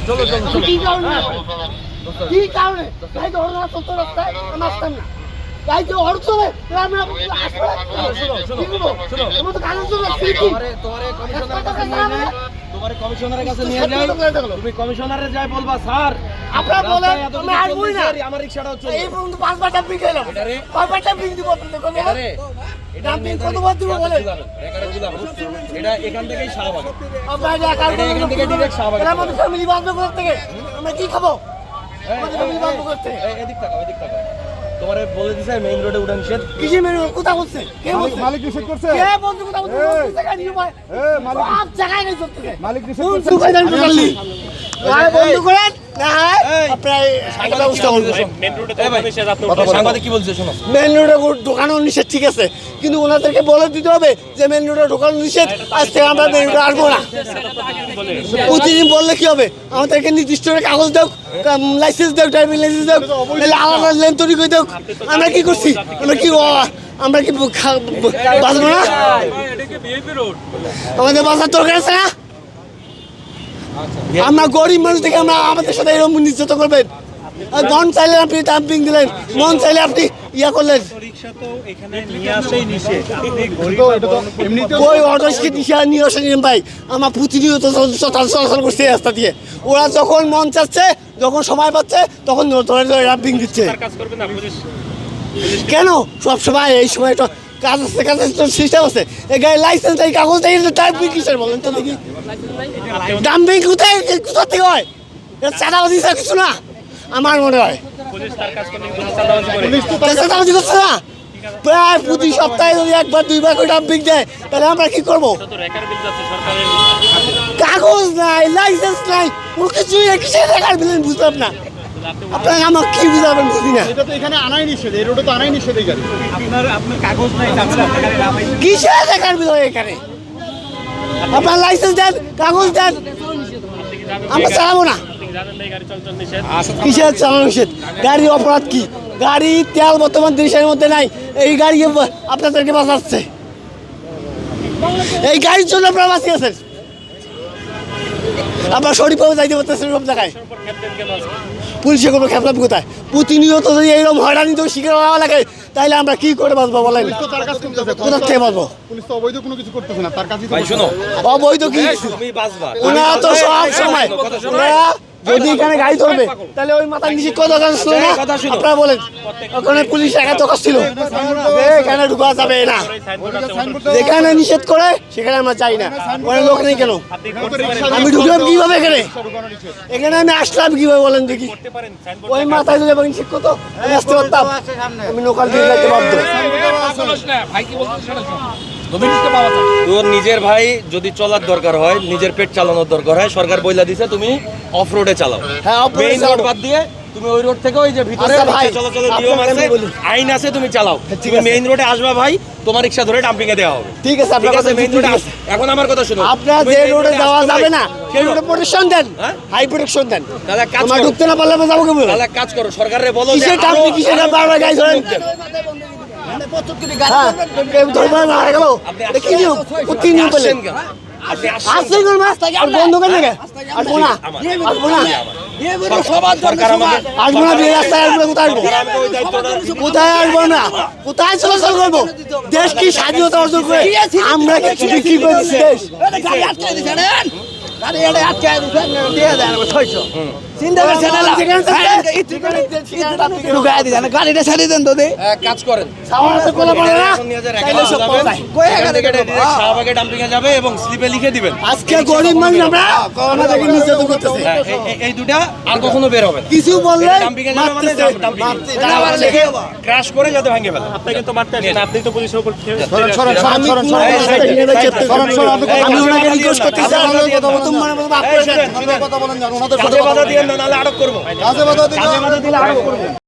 চলো চলো চলো কি কারণে গাড়ি তো অর্ডার চলতে রাস্তায় আমি আসতাম না গাড়ি তো অর্ডার চলে আমরা শোনো তো কাগজ চলে তোমার কমিশনারের কাছে নিয়ে যাই তুমি কমিশনারে যাই বলবা স্যার আপনারা বলেন আমি আসবই না আমার রিকশাটাও চলে এই পর্যন্ত 5 বার ডাম্পিং খেলাম কয়বার ডাম্পিং দিব আপনাদের কোন ডাম্পিং কতবার দিব বলেন এটা এখান থেকেই শাহবাগ আপনারা এখান থেকে ডাইরেক্ট শাহবাগ আমাদের ফ্যামিলি বাঁচবে কোথা থেকে আমরা কি খাবো আমাদের ফ্যামিলি বাঁচবে কোথা থেকে এদিক তাকাও তোমারে বলে দিছে মেইন রোডে উঠান নিষেধ কিসে মেইন রোড কোথা বলছে কে বলছে মালিক নিষেধ করছে কে বলছে কোথা বলছে জায়গা নিয়ে ভাই মালিক সব জায়গায় নেই করতে মালিক নিষেধ কোন করছে সুখাই দান করলি আরে বন্ধ করেন না আপনারা একটা ব্যবস্থা করবেন মেইন রোডে তো নিষেধ আপনি সাংবাদিক কি বলছে শোনো মেইন রোডে ঢোকানো নিষেধ ঠিক আছে কিন্তু ওনাদেরকে বলে দিতে হবে যে মেইন রোডে ঢোকানো নিষেধ আজ থেকে আমরা মেইন রোডে আসবো না প্রতিদিন বললে কি হবে আমাদেরকে নির্দিষ্ট কাগজ দাও লাইসেন্স দাও ড্রাইভিং লাইসেন্স দাও নাহলে আলাদা লেন তৈরি করে দাও আমরা কি করছি আমরা কি বাঁচবো না আমাদের বাঁচার দরকার আছে না আমরা গরিব মানুষ থেকে আমরা আমাদের সাথে এরকম নির্যাতন করবেন মন চাইলে আপনি ডাম্পিং দিলেন মন চাইলে আপনি ইয়া করলেন ওই অটোরিক্সা নিয়ে আসেন ভাই আমার প্রতিনিয়ত চলাচল করছে রাস্তা দিয়ে ওরা যখন মন চাচ্ছে যখন সময় পাচ্ছে তখন ধরে ধরে ডাম্পিং দিচ্ছে কেন সব সময় এই সময় তো কাজ আছে কাজের তো সিস্টেম আছে এই গাড়ির লাইসেন্স নেই কাগজ নেই ডাম্পিং কিসের বলেন তো দেখি ডাম্পিং কোথায় কোথা থেকে হয় এটা চাঁদাবাজি কিছু না আমার মনে হয় চাঁদাবাজি করছে না প্রায় প্রতি সপ্তাহে যদি একবার দুইবার করে ডাম্পিং দেয় তাহলে আমরা কি করবো কাগজ নাই লাইসেন্স নাই কোনো কিছুই কিসের রেকার বিল বুঝলাম না আপনারা আমার কি বুঝাবেন বুঝি না এটা তো এখানে আনাই নিষেধ এই রোডে তো আনাই নিষেধ এই গাড়ি আপনার কাগজ নাই কিসের রেকার বিল এখানে আপনার লাইসেন্স দেন কাগজ দেন আমরা চালাবো না কিসের চালানো নিষেধ গাড়ি অপরাধ কি গাড়ি তেল বর্তমান দেশের মধ্যে নাই এই গাড়ি আপনাদেরকে বাঁচাচ্ছে এই গাড়ির জন্য আপনারা বাঁচিয়েছেন আপনার শরীফেও যাইতে পারতেছেন সব জায়গায় পুলিশে কোনো খেপলাপি কোথায় প্রতিনিয়ত যদি এইরকম হয়রানি তো শিকার হওয়া লাগে তাইলে আমরা কি করে বাঁচবো বলেন কোথা থেকে বাঁচবো পুলিশ তো অবৈধ কোনো কিছু করতেছে না তার কাছে ভাই শোনো অবৈধ কি ওনারা তো সব সময় যদি এখানে গাড়ি ধরবে তাহলে ওই মাথার নিচে কত কাজ ছিল না আপনারা বলেন ওখানে পুলিশ একা তো কাজ ছিল এখানে ঢুকা যাবে না যেখানে নিষেধ করে সেখানে আমরা চাই না ওখানে লোক নেই কেন আমি ঢুকলাম কিভাবে এখানে এখানে আমি আসলাম কিভাবে বলেন দেখি ওই মাথায় যদি আমি নিষেধ করতো আমি আসতে পারতাম আমি লোকাল দিয়ে যাইতে বাধ্য তোর নিজের ভাই যদি চলার দরকার হয় নিজের পেট চালানোর দরকার হয় সরকার বইলা দিছে তুমি অফ রোডে চালাও হ্যাঁ অফ মেইন রোড বাদ দিয়ে তুমি ওই রোড থেকে ওই যে ভিতরে চলাচলের নিয়ম আছে আইন আছে তুমি চালাও তুমি মেইন রোডে আসবা ভাই তোমার রিকশা ধরে ডাম্পিং এ দেওয়া হবে ঠিক আছে আপনার কথা মেইন রোডে এখন আমার কথা শুনো আপনারা যে রোডে যাওয়া যাবে না সেই রোডে প্রোটেকশন দেন হাই প্রোটেকশন দেন তাহলে কাজ আমরা করো ঢুকতে না পারলে আমরা যাবো কি বলে তাহলে কাজ করো সরকারে বলো কিসের ডাম্পিং কিসের বারবার গাড়ি ধরেন ধরবে না গেল দেখি নিও প্রতি নিয়ম পেলেন আসছেন কোন মাস আর বন্ধ করে নাকি আসবো না আসবো না সরকার আমাকে আসবো না বিয়ে রাস্তায় আসবো কোথায় আসবো কোথায় আসবো না কোথায় চলাচল করবো দেশ কি স্বাধীনতা অর্জন করে আমরা কিছু বিক্রি করে দিচ্ছি দেশ গাড়িটা ছাড়িয়ে দেন তো কাজ করেন শাহবাগে ডাম্পিং এ যাবে এবং স্লিপে লিখে দিবেন আজকে গরিব মানুষ আমরা আমাদেরকে নির্যাতন করতেছে এই দুটা আর কখনো বের হবে না কিছু বললে ডাম্পিং এ যাবে মানে ডাম্পিং ক্র্যাশ করে যাতে ভাঙে ফেলে আপনাকে তো মারতে আসেন আপনি তো পুলিশের উপর আমি ওনাকে রিকোয়েস্ট করতেছি তোমার মতো মাফ করে দেন কথা বলেন ওনাদের কাজে বাধা দিয়ে না নালে আটক করব কাজে বাধা দিলে দিলে আটক করব